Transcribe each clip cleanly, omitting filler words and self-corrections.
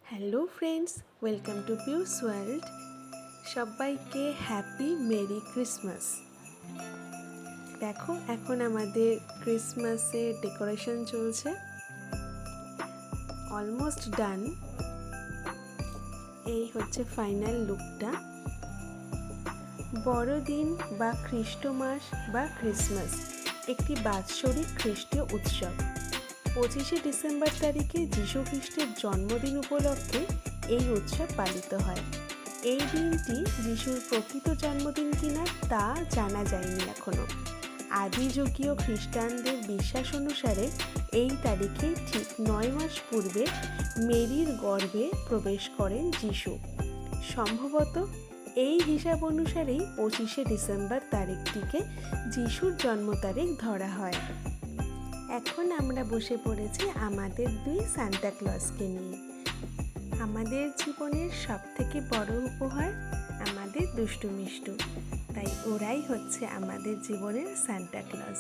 Hello friends, welcome to পিউস world. সবাইকে happy merry Christmas. দেখো, এখন আমাদের ক্রিসমাসের ডেকোরেশন চলছে, অলমোস্ট ডান। এই হচ্ছে ফাইনাল লুকটা। বড়দিন বা খ্রিস্টমাস বা ক্রিসমাস একটি বাৎসরিক খ্রিস্টীয় উৎসব। 25শে ডিসেম্বর তারিখে যীশু খ্রিস্টের জন্মদিন উপলক্ষে এই উৎসব পালিত হয়। এই দিনটি যীশুর প্রকৃত জন্মদিন কিনা তা জানা যায়নি এখনও। আদিযুগীয় খ্রিস্টানদের বিশ্বাস অনুসারে এই তারিখে ঠিক 9 মাস পূর্বে মেরির গর্ভে প্রবেশ করেন যীশু। সম্ভবত এই হিসাব অনুসারেই 25শে ডিসেম্বর তারিখটিকে যীশুর জন্ম তারিখ ধরা হয়। এখন আমরা বসে পড়েছি আমাদের দুই সান্তা ক্লজকে নিয়ে। আমাদের জীবনের সবথেকে বড় উপহার আমাদের দুষ্টু মিষ্টু, তাই ওরাই হচ্ছে আমাদের জীবনের সান্তা ক্লজ।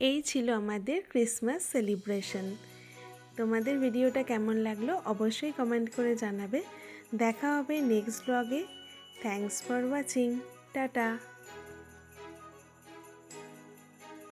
এই ছিল আমাদের ক্রিসমাস সেলিব্রেশন। তোমাদের ভিডিওটা কেমন লাগলো অবশ্যই কমেন্ট করে জানাবে। দেখা হবে নেক্সট ব্লগে। Thanks for watching. টাটা।